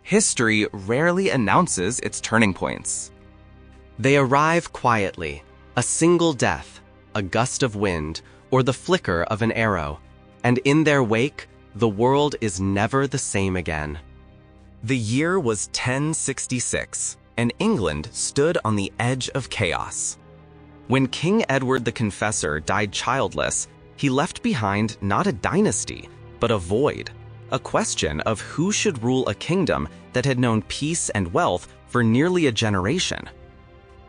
history rarely announces its turning points. They arrive quietly, a single death, a gust of wind, or the flicker of an arrow, and in their wake, the world is never the same again. The year was 1066, and England stood on the edge of chaos. When King Edward the Confessor died childless, he left behind not a dynasty, but a void, a question of who should rule a kingdom that had known peace and wealth for nearly a generation.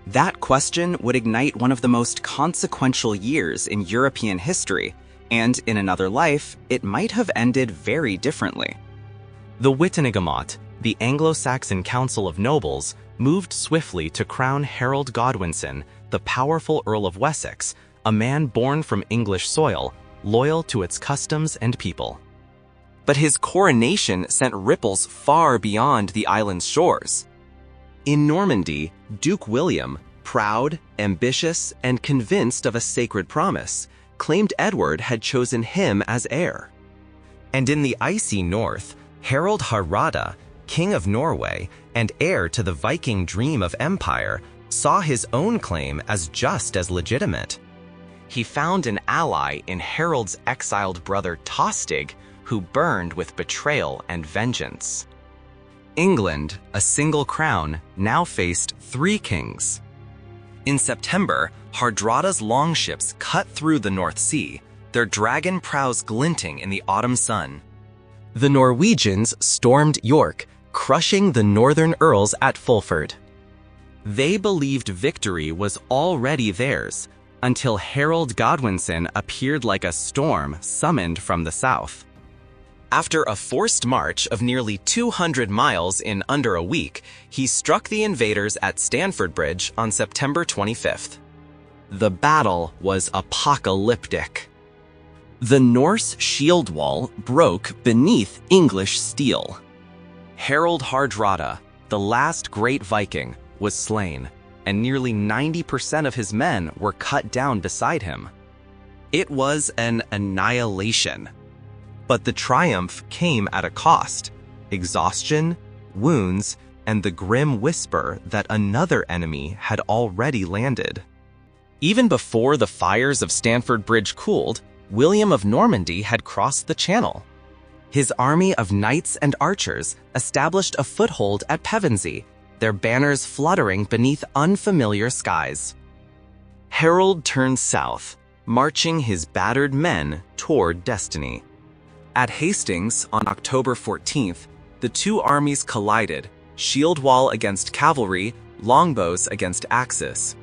That question would ignite one of the most consequential years in European history, and in another life, it might have ended very differently. The Witenagemot, the Anglo-Saxon Council of Nobles, moved swiftly to crown Harold Godwinson, the powerful Earl of Wessex, a man born from English soil, loyal to its customs and people. But his coronation sent ripples far beyond the island's shores. In Normandy, Duke William, proud, ambitious, and convinced of a sacred promise, claimed Edward had chosen him as heir. And in the icy north, Harald Hardrada, King of Norway and heir to the Viking dream of empire, saw his own claim as just as legitimate. He found an ally in Harold's exiled brother Tostig, who burned with betrayal and vengeance. England, a single crown, now faced 3 kings. In September, Hardrada's longships cut through the North Sea, their dragon prows glinting in the autumn sun. The Norwegians stormed York, crushing the northern earls at Fulford. They believed victory was already theirs, until Harold Godwinson appeared like a storm summoned from the south. After a forced march of nearly 200 miles in under a week, he struck the invaders at Stamford Bridge on September 25th. The battle was apocalyptic. The Norse shield wall broke beneath English steel. Harald Hardrada, the last great Viking, was slain, and nearly 90% of his men were cut down beside him. It was an annihilation. But the triumph came at a cost: exhaustion, wounds, and the grim whisper that another enemy had already landed. Even before the fires of Stamford Bridge cooled, William of Normandy had crossed the Channel. His army of knights and archers established a foothold at Pevensey, their banners fluttering beneath unfamiliar skies. Harold turned south, marching his battered men toward destiny. At Hastings on October 14th, the two armies collided, shield wall against cavalry, longbows against axes.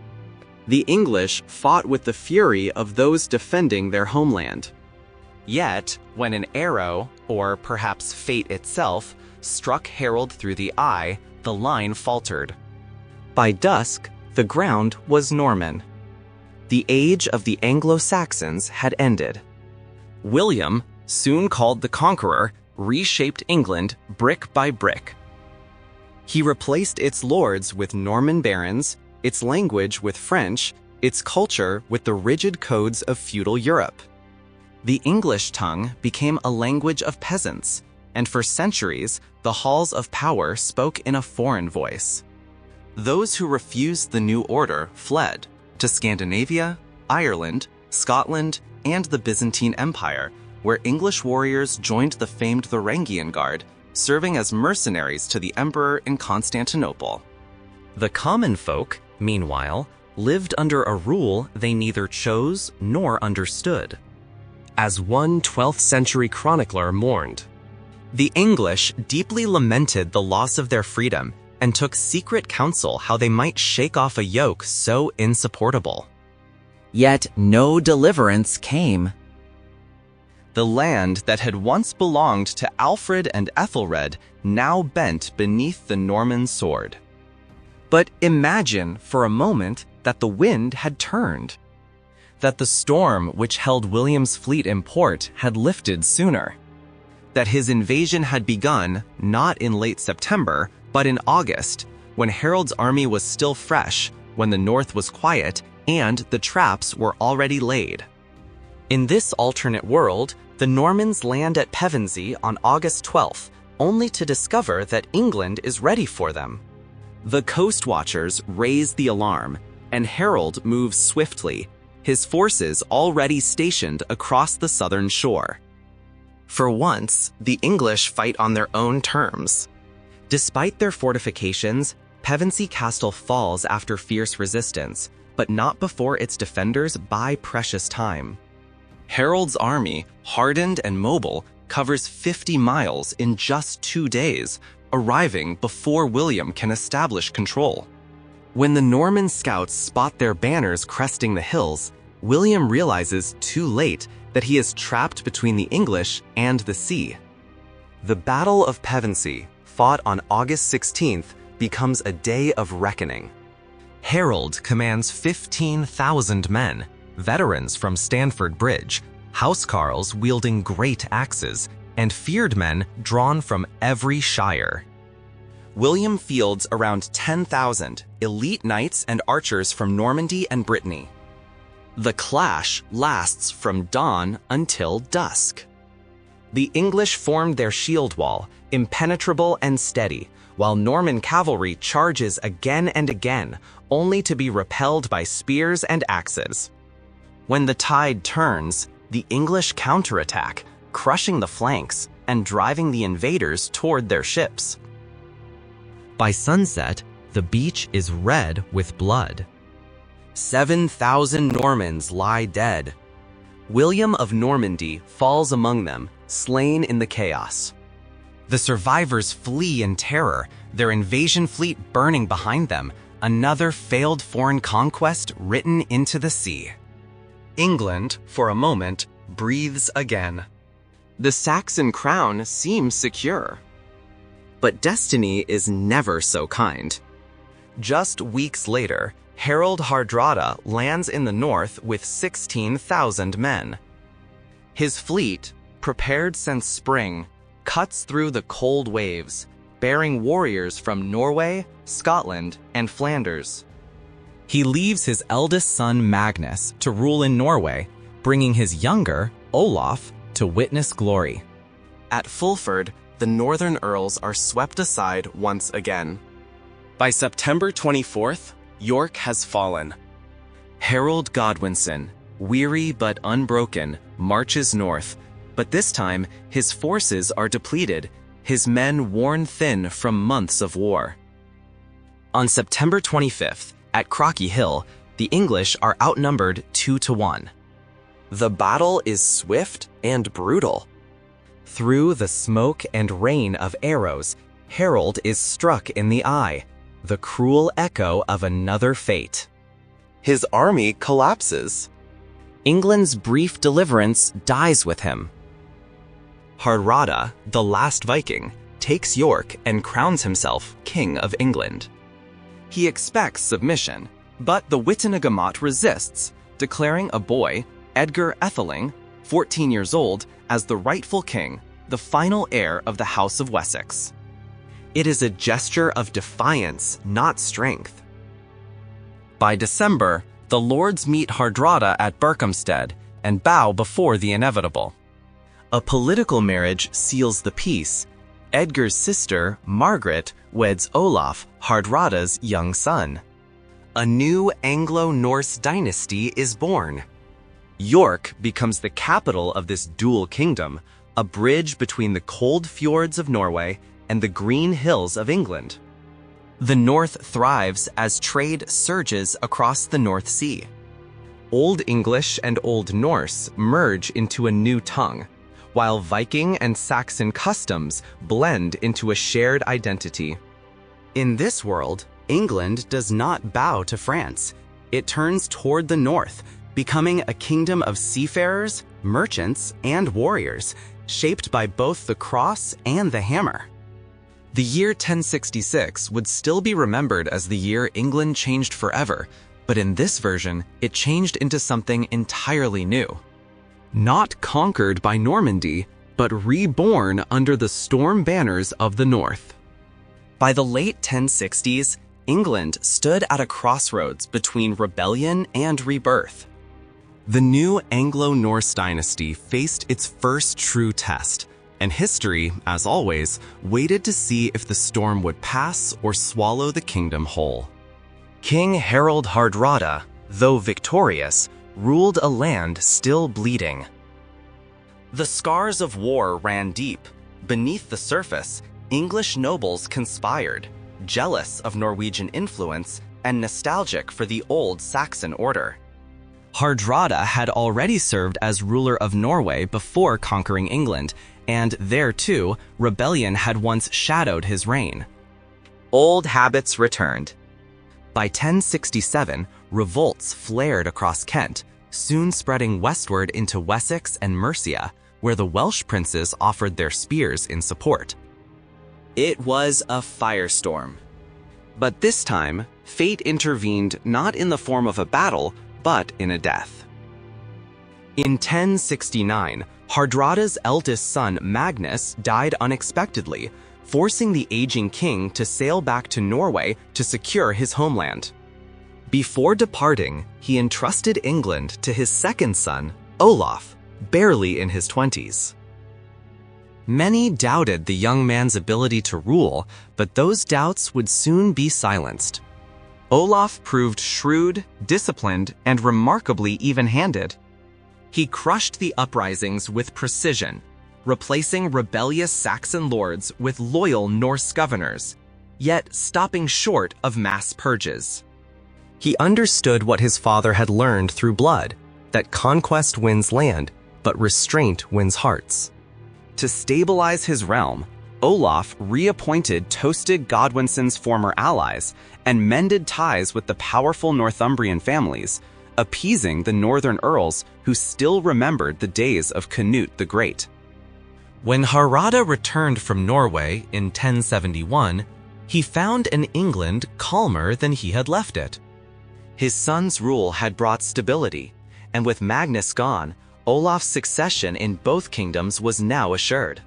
The English fought with the fury of those defending their homeland. Yet, when an arrow, or perhaps fate itself, struck Harold through the eye, the line faltered. By dusk, the ground was Norman. The age of the Anglo-Saxons had ended. William, soon called the Conqueror, reshaped England brick by brick. He replaced its lords with Norman barons, its language with French, its culture with the rigid codes of feudal Europe. The English tongue became a language of peasants, and for centuries, the halls of power spoke in a foreign voice. Those who refused the new order fled to Scandinavia, Ireland, Scotland, and the Byzantine Empire, where English warriors joined the famed Varangian Guard, serving as mercenaries to the emperor in Constantinople. The common folk, meanwhile, lived under a rule they neither chose nor understood. As one 12th century chronicler mourned, "The English deeply lamented the loss of their freedom and took secret counsel how they might shake off a yoke so insupportable. Yet no deliverance came." The land that had once belonged to Alfred and Ethelred now bent beneath the Norman sword. But imagine for a moment that the wind had turned, that the storm which held William's fleet in port had lifted sooner, that his invasion had begun not in late September, but in August, when Harold's army was still fresh, when the north was quiet, and the traps were already laid. In this alternate world, the Normans land at Pevensey on August 12th, only to discover that England is ready for them. The coast watchers raise the alarm, and Harold moves swiftly, his forces already stationed across the southern shore. For once, the English fight on their own terms. Despite their fortifications, Pevensey Castle falls after fierce resistance, but not before its defenders buy precious time. Harold's army, hardened and mobile, covers 50 miles in just 2 days, arriving before William can establish control. When the Norman scouts spot their banners cresting the hills, William realizes too late that he is trapped between the English and the sea. The Battle of Pevensey, fought on August 16th, becomes a day of reckoning. Harold commands 15,000 men, veterans from Stamford Bridge, housecarls wielding great axes, and feared men drawn from every shire. William fields around 10,000 elite knights and archers from Normandy and Brittany. The clash lasts from dawn until dusk. The English formed their shield wall, impenetrable and steady, while Norman cavalry charges again and again, only to be repelled by spears and axes. When the tide turns, the English counterattack, crushing the flanks and driving the invaders toward their ships. By sunset, the beach is red with blood. 7,000 Normans lie dead. William of Normandy falls among them, slain in the chaos. The survivors flee in terror, their invasion fleet burning behind them, another failed foreign conquest written into the sea. England, for a moment, breathes again. The Saxon crown seems secure. But destiny is never so kind. Just weeks later, Harald Hardrada lands in the north with 16,000 men. His fleet, prepared since spring, cuts through the cold waves, bearing warriors from Norway, Scotland, and Flanders. He leaves his eldest son Magnus to rule in Norway, bringing his younger, Olaf, to witness glory. At Fulford, the northern earls are swept aside once again. By September 24th, York has fallen. Harold Godwinson, weary but unbroken, marches north, but this time his forces are depleted, his men worn thin from months of war. On September 25th, at Crocky Hill, the English are outnumbered 2-1. The battle is swift and brutal. Through the smoke and rain of arrows, Harold is struck in the eye, the cruel echo of another fate. His army collapses. England's brief deliverance dies with him. Hardrada, the last Viking, takes York and crowns himself King of England. He expects submission, but the Witenagemot resists, declaring a boy, Edgar Etheling, 14 years old, as the rightful king, the final heir of the House of Wessex. It is a gesture of defiance, not strength. By December, the lords meet Hardrada at Berkhamsted and bow before the inevitable. A political marriage seals the peace. Edgar's sister, Margaret, weds Olaf, Hardrada's young son. A new Anglo-Norse dynasty is born. York becomes the capital of this dual kingdom, a bridge between the cold fjords of Norway and the green hills of England. The North thrives as trade surges across the North Sea. Old English and Old Norse merge into a new tongue, while Viking and Saxon customs blend into a shared identity. In this world, England does not bow to France. It turns toward the north, becoming a kingdom of seafarers, merchants, and warriors, shaped by both the cross and the hammer. The year 1066 would still be remembered as the year England changed forever, but in this version, it changed into something entirely new. Not conquered by Normandy, but reborn under the storm banners of the North. By the late 1060s, England stood at a crossroads between rebellion and rebirth. The new Anglo-Norse dynasty faced its first true test, And history, as always, waited to see if the storm would pass or swallow the kingdom whole. King Harold Hardrada, though victorious, ruled a land still bleeding. The scars of war ran deep. Beneath the surface, English nobles conspired, jealous of Norwegian influence and nostalgic for the old Saxon order. Hardrada had already served as ruler of Norway before conquering England, and there too, rebellion had once shadowed his reign. Old habits returned. By 1067, revolts flared across Kent, soon spreading westward into Wessex and Mercia, where the Welsh princes offered their spears in support. It was a firestorm. But this time, fate intervened not in the form of a battle, but in a death. In 1069, Hardrada's eldest son Magnus died unexpectedly, forcing the aging king to sail back to Norway to secure his homeland. Before departing, he entrusted England to his second son, Olaf, barely in his 20s. Many doubted the young man's ability to rule, but those doubts would soon be silenced. Olaf proved shrewd, disciplined, and remarkably even-handed. He crushed the uprisings with precision, replacing rebellious Saxon lords with loyal Norse governors, yet stopping short of mass purges. He understood what his father had learned through blood, that conquest wins land, but restraint wins hearts. To stabilize his realm, Olaf reappointed Tostig Godwinson's former allies and mended ties with the powerful Northumbrian families, appeasing the northern earls who still remembered the days of Canute the Great. When Hardrada returned from Norway in 1071, he found an England calmer than he had left it. His son's rule had brought stability, and with Magnus gone, Olaf's succession in both kingdoms was now assured.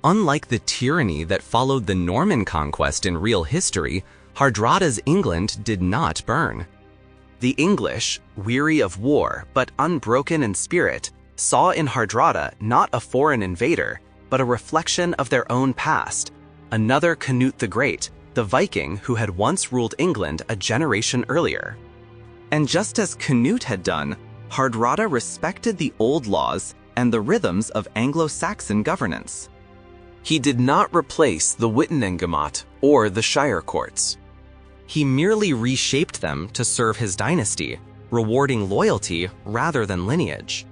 Unlike the tyranny that followed the Norman conquest in real history, Hardrada's England did not burn. The English, weary of war but unbroken in spirit, saw in Hardrada not a foreign invader, but a reflection of their own past, another Canute the Great, the Viking who had once ruled England a generation earlier. And just as Canute had done, Hardrada respected the old laws and the rhythms of Anglo-Saxon governance. He did not replace the Wittenengemat or the Shire courts. He merely reshaped them to serve his dynasty, rewarding loyalty rather than lineage.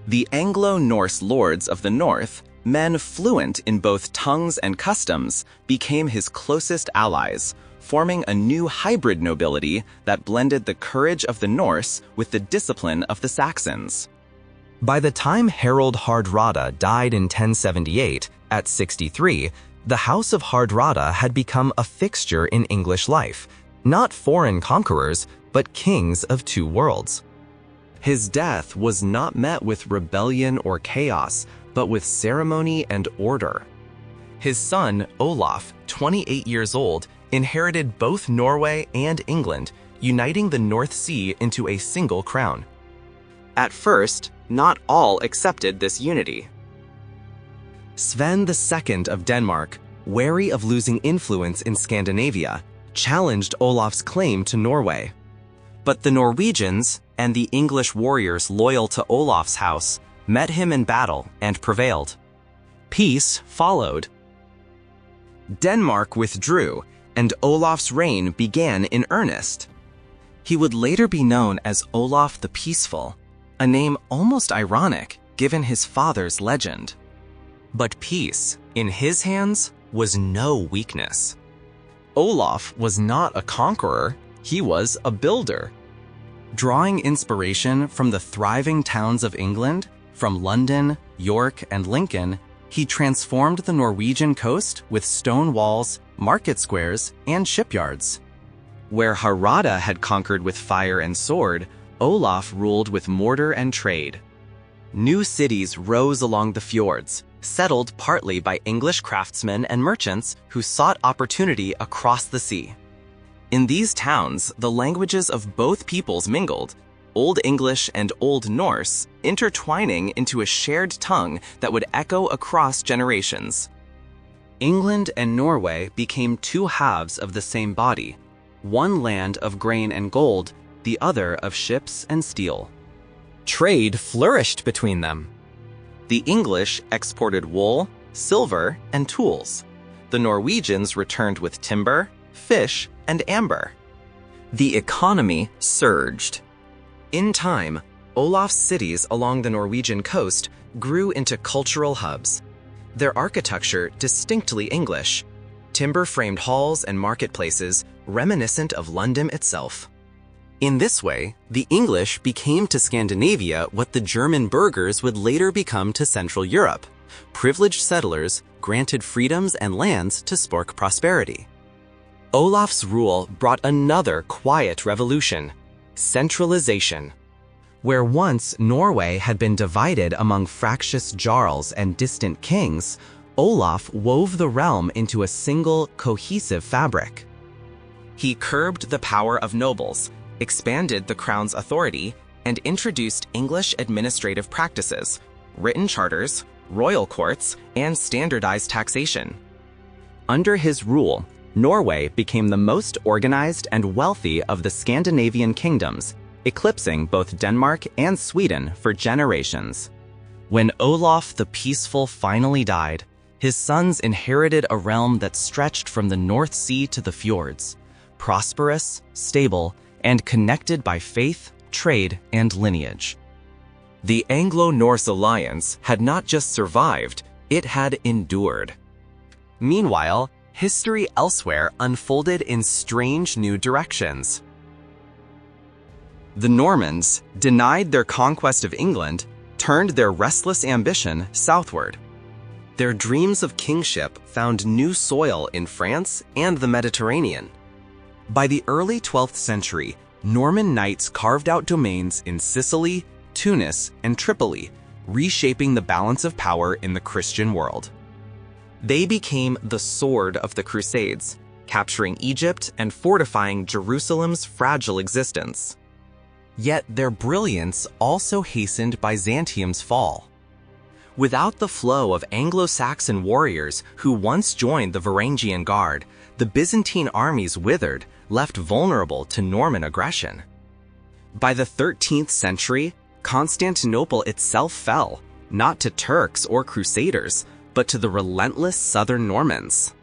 The Anglo-Norse lords of the north, men fluent in both tongues and customs, became his closest allies, forming a new hybrid nobility that blended the courage of the Norse with the discipline of the Saxons. By the time Harald Hardrada died in 1078, at 63, the House of Hardrada had become a fixture in English life, not foreign conquerors, but kings of two worlds. His death was not met with rebellion or chaos, but with ceremony and order. His son, Olaf, 28 years old, inherited both Norway and England, uniting the North Sea into a single crown. At first, not all accepted this unity. Sven II of Denmark, wary of losing influence in Scandinavia, challenged Olaf's claim to Norway. But the Norwegians and the English warriors loyal to Olaf's house met him in battle and prevailed. Peace followed. Denmark withdrew, and Olaf's reign began in earnest. He would later be known as Olaf the Peaceful, a name almost ironic given his father's legend. But peace, in his hands, was no weakness. Olaf was not a conqueror, he was a builder. Drawing inspiration from the thriving towns of England, from London, York, and Lincoln, he transformed the Norwegian coast with stone walls, market squares, and shipyards. Where Hardrada had conquered with fire and sword, Olaf ruled with mortar and trade. New cities rose along the fjords, settled partly by English craftsmen and merchants who sought opportunity across the sea. In these towns, the languages of both peoples mingled, Old English and Old Norse, intertwining into a shared tongue that would echo across generations. England and Norway became two halves of the same body, one land of grain and gold, the other of ships and steel. Trade flourished between them. The English exported wool, silver, and tools. The Norwegians returned with timber, fish, and amber. The economy surged. In time, Olaf's cities along the Norwegian coast grew into cultural hubs. Their architecture distinctly English, timber-framed halls and marketplaces reminiscent of London itself. In this way, the English became to Scandinavia what the German burghers would later become to Central Europe, privileged settlers granted freedoms and lands to spark prosperity. Olaf's rule brought another quiet revolution, centralization. Where once Norway had been divided among fractious jarls and distant kings, Olaf wove the realm into a single, cohesive fabric. He curbed the power of nobles, expanded the crown's authority, and introduced English administrative practices, written charters, royal courts, and standardized taxation. Under his rule, Norway became the most organized and wealthy of the Scandinavian kingdoms, eclipsing both Denmark and Sweden for generations. When Olaf the Peaceful finally died, his sons inherited a realm that stretched from the North Sea to the fjords, prosperous, stable, and connected by faith, trade, and lineage. The Anglo-Norse alliance had not just survived, it had endured. Meanwhile, history elsewhere unfolded in strange new directions. The Normans, denied their conquest of England, turned their restless ambition southward. Their dreams of kingship found new soil in France and the Mediterranean. By the early 12th century, Norman knights carved out domains in Sicily, Tunis, and Tripoli, reshaping the balance of power in the Christian world. They became the sword of the Crusades, capturing Egypt and fortifying Jerusalem's fragile existence. Yet their brilliance also hastened Byzantium's fall. Without the flow of Anglo-Saxon warriors who once joined the Varangian Guard, the Byzantine armies withered, left vulnerable to Norman aggression. By the 13th century, Constantinople itself fell, not to Turks or Crusaders, but to the relentless southern Normans.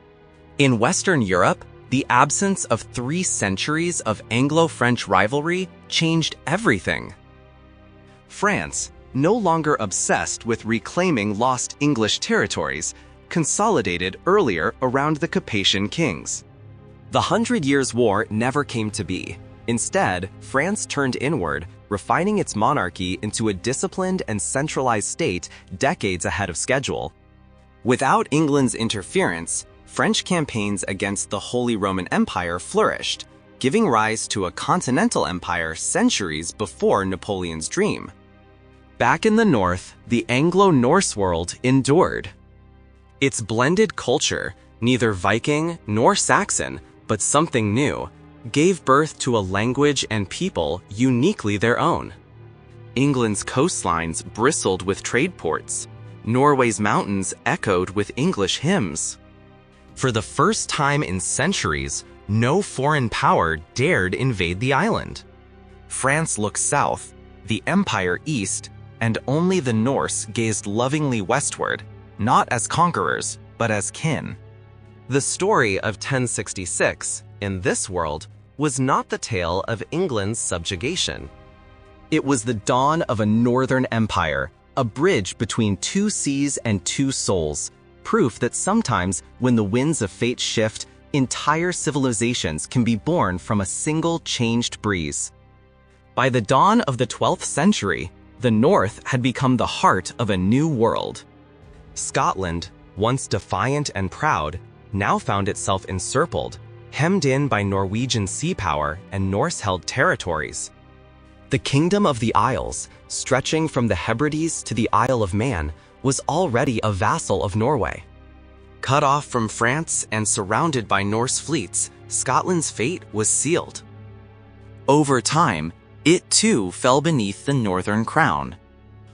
In Western Europe, the absence of 3 centuries of Anglo-French rivalry changed everything. France, no longer obsessed with reclaiming lost English territories, consolidated earlier around the Capetian kings. The 100 Years' War never came to be. Instead, France turned inward, refining its monarchy into a disciplined and centralized state decades ahead of schedule. Without England's interference, French campaigns against the Holy Roman Empire flourished, giving rise to a continental empire centuries before Napoleon's dream. Back in the north, the Anglo-Norse world endured. Its blended culture, neither Viking nor Saxon, but something new, gave birth to a language and people uniquely their own. England's coastlines bristled with trade ports. Norway's mountains echoed with English hymns. For the first time in centuries, no foreign power dared invade the island. France looked south, the empire east, and only the Norse gazed lovingly westward, not as conquerors, but as kin. The story of 1066, in this world, was not the tale of England's subjugation. It was the dawn of a northern empire, a bridge between 2 seas and 2 souls, proof that sometimes when the winds of fate shift, entire civilizations can be born from a single changed breeze. By the dawn of the 12th century, the North had become the heart of a new world. Scotland, once defiant and proud, now found itself encircled, hemmed in by Norwegian sea power and Norse-held territories. The Kingdom of the Isles, stretching from the Hebrides to the Isle of Man, was already a vassal of Norway. Cut off from France and surrounded by Norse fleets, Scotland's fate was sealed. Over time, It too fell beneath the northern crown.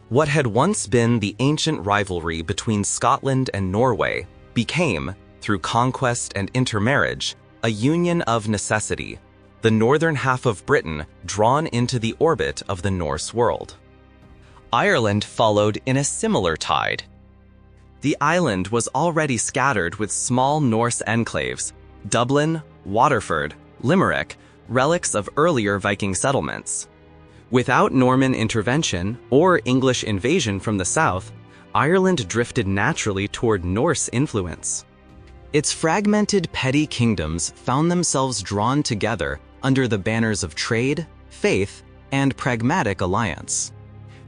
What had once been the ancient rivalry between Scotland and Norway became, through conquest and intermarriage, a union of necessity, the northern half of Britain drawn into the orbit of the Norse world. Ireland followed in a similar tide. The island was already scattered with small Norse enclaves, Dublin, Waterford, Limerick, relics of earlier Viking settlements. Without Norman intervention or English invasion from the south, Ireland drifted naturally toward Norse influence. Its fragmented petty kingdoms found themselves drawn together under the banners of trade, faith, and pragmatic alliance.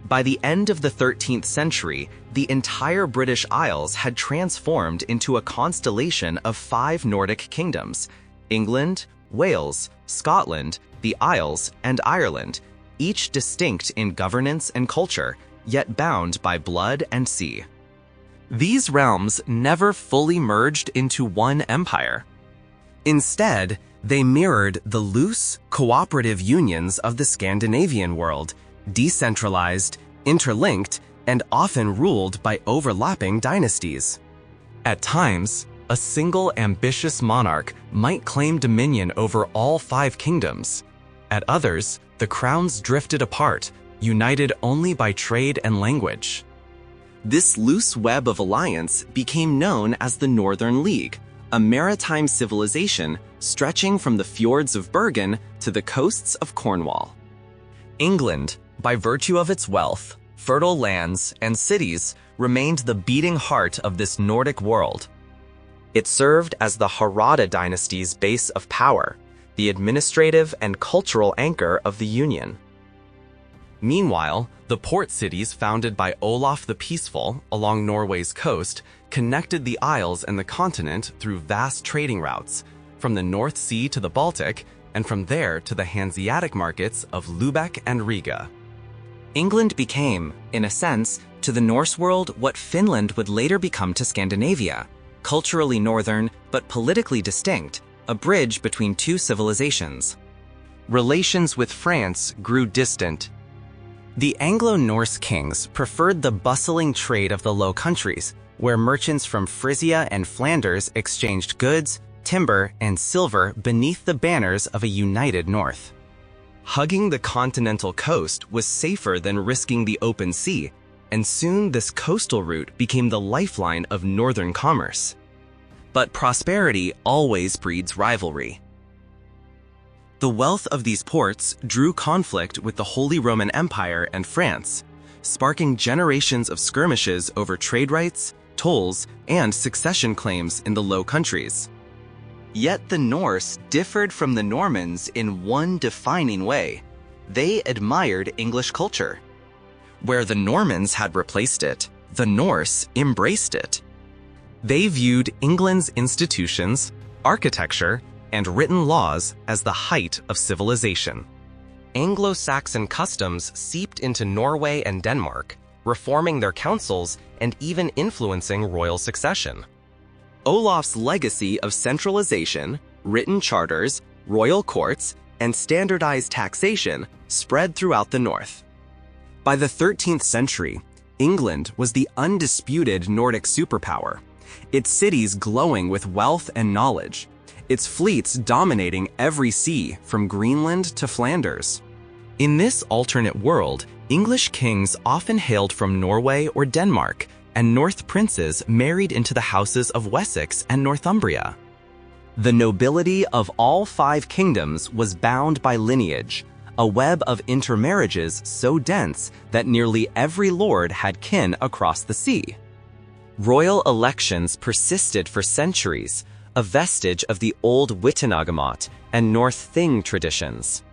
By the end of the 13th century, the entire British Isles had transformed into a constellation of 5 Nordic kingdoms: England, Wales, Scotland, the Isles, and Ireland, each distinct in governance and culture, yet bound by blood and sea. These realms never fully merged into one empire. Instead, they mirrored the loose, cooperative unions of the Scandinavian world, decentralized, interlinked, and often ruled by overlapping dynasties. At times, a single ambitious monarch might claim dominion over all 5 kingdoms. At others, the crowns drifted apart, united only by trade and language. This loose web of alliance became known as the Northern League, a maritime civilization stretching from the fjords of Bergen to the coasts of Cornwall. England, by virtue of its wealth, fertile lands, and cities, remained the beating heart of this Nordic world. It served as the Hardrada dynasty's base of power, the administrative and cultural anchor of the Union. Meanwhile, the port cities founded by Olaf the Peaceful along Norway's coast connected the Isles and the continent through vast trading routes, from the North Sea to the Baltic, and from there to the Hanseatic markets of Lübeck and Riga. England became, in a sense, to the Norse world what Finland would later become to Scandinavia, culturally northern but politically distinct, a bridge between 2 civilizations. Relations with France grew distant. The Anglo-Norse kings preferred the bustling trade of the Low Countries, where merchants from Frisia and Flanders exchanged goods, timber, and silver beneath the banners of a united North. Hugging the continental coast was safer than risking the open sea, and soon this coastal route became the lifeline of northern commerce. But prosperity always breeds rivalry. The wealth of these ports drew conflict with the Holy Roman Empire and France, sparking generations of skirmishes over trade rights, tolls, and succession claims in the Low Countries. Yet the Norse differed from the Normans in one defining way: they admired English culture. Where the Normans had replaced it, the Norse embraced it. They viewed England's institutions, architecture, and written laws as the height of civilization. Anglo-Saxon customs seeped into Norway and Denmark, reforming their councils and even influencing royal succession. Olaf's legacy of centralization, written charters, royal courts, and standardized taxation spread throughout the north. By the 13th century, England was the undisputed Nordic superpower, its cities glowing with wealth and knowledge, its fleets dominating every sea from Greenland to Flanders. In this alternate world, English kings often hailed from Norway or Denmark, and North princes married into the houses of Wessex and Northumbria. The nobility of all 5 kingdoms was bound by lineage, a web of intermarriages so dense that nearly every lord had kin across the sea. Royal elections persisted for centuries, a vestige of the old Wittenagemot and North Thing traditions.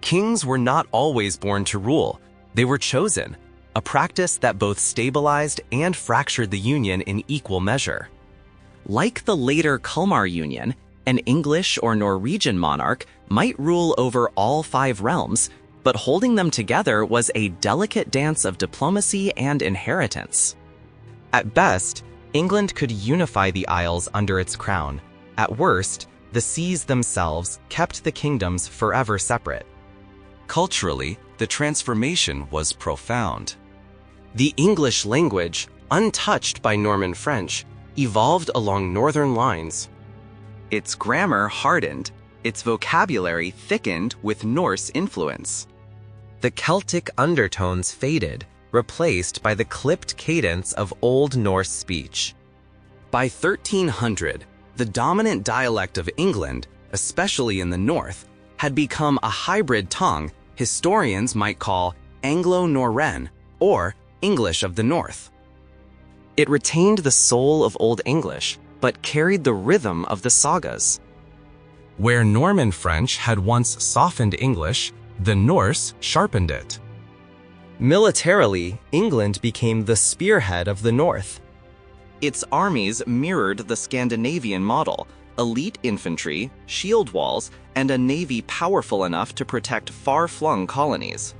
Kings were not always born to rule, they were chosen, a practice that both stabilized and fractured the union in equal measure. Like the later Kalmar Union, an English or Norwegian monarch might rule over all 5 realms, but holding them together was a delicate dance of diplomacy and inheritance. At best, England could unify the Isles under its crown. At worst, the seas themselves kept the kingdoms forever separate. Culturally, the transformation was profound. The English language, untouched by Norman French, evolved along northern lines. Its grammar hardened, its vocabulary thickened with Norse influence. The Celtic undertones faded, replaced by the clipped cadence of Old Norse speech. By 1300, the dominant dialect of England, especially in the north, had become a hybrid tongue historians might call Anglo-Norse or English of the North. It retained the soul of Old English, but carried the rhythm of the sagas. Where Norman French had once softened English, the Norse sharpened it. Militarily, England became the spearhead of the North. Its armies mirrored the Scandinavian model: elite infantry, shield walls, and a navy powerful enough to protect far-flung colonies.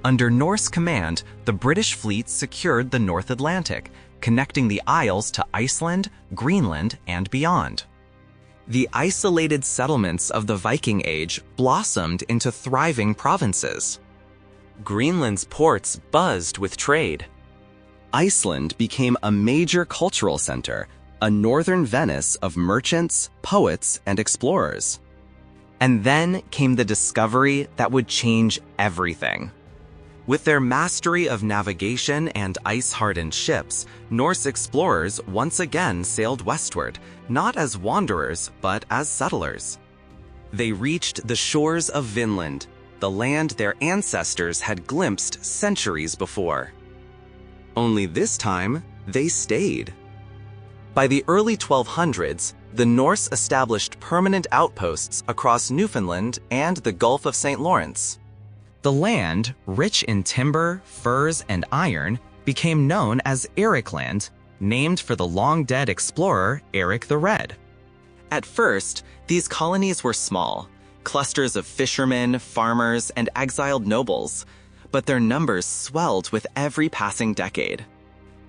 Under Norse command, the British fleet secured the North Atlantic, connecting the Isles to Iceland, Greenland, and beyond. The isolated settlements of the Viking Age blossomed into thriving provinces. Greenland's ports buzzed with trade. Iceland became a major cultural center, a northern Venice of merchants, poets, and explorers. And then came the discovery that would change everything. With their mastery of navigation and ice-hardened ships, Norse explorers once again sailed westward, not as wanderers, but as settlers. They reached the shores of Vinland, the land their ancestors had glimpsed centuries before. Only this time, they stayed. By the early 1200s, the Norse established permanent outposts across Newfoundland and the Gulf of St. Lawrence. The land, rich in timber, furs, and iron, became known as Eirikland, named for the long-dead explorer Eric the Red. At first, these colonies were small, clusters of fishermen, farmers, and exiled nobles, but their numbers swelled with every passing decade.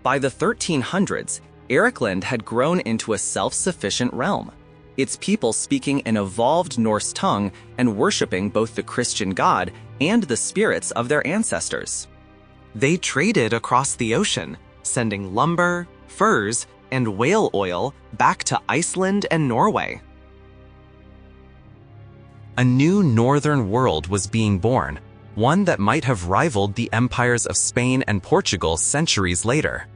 By the 1300s, Eirikland had grown into a self-sufficient realm, its people speaking an evolved Norse tongue and worshipping both the Christian god and the spirits of their ancestors. They traded across the ocean, sending lumber, furs, and whale oil back to Iceland and Norway. A new northern world was being born, one that might have rivaled the empires of Spain and Portugal centuries later.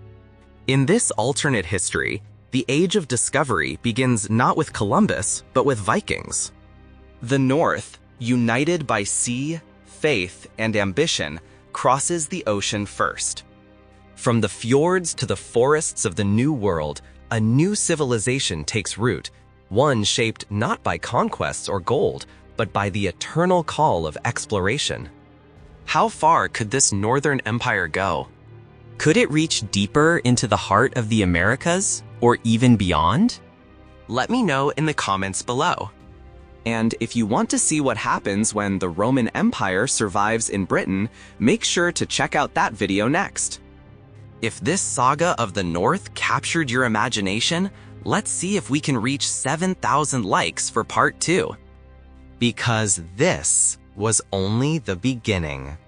In this alternate history, the Age of Discovery begins not with Columbus, but with Vikings. The North, united by sea, faith, and ambition, crosses the ocean first. From the fjords to the forests of the New World, a new civilization takes root, one shaped not by conquests or gold, but by the eternal call of exploration. How far could this northern empire go? Could it reach deeper into the heart of the Americas, or even beyond? Let me know in the comments below. And if you want to see what happens when the Roman Empire survives in Britain, make sure to check out that video next. If this saga of the North captured your imagination, let's see if we can reach 7,000 likes for part 2. Because this was only the beginning.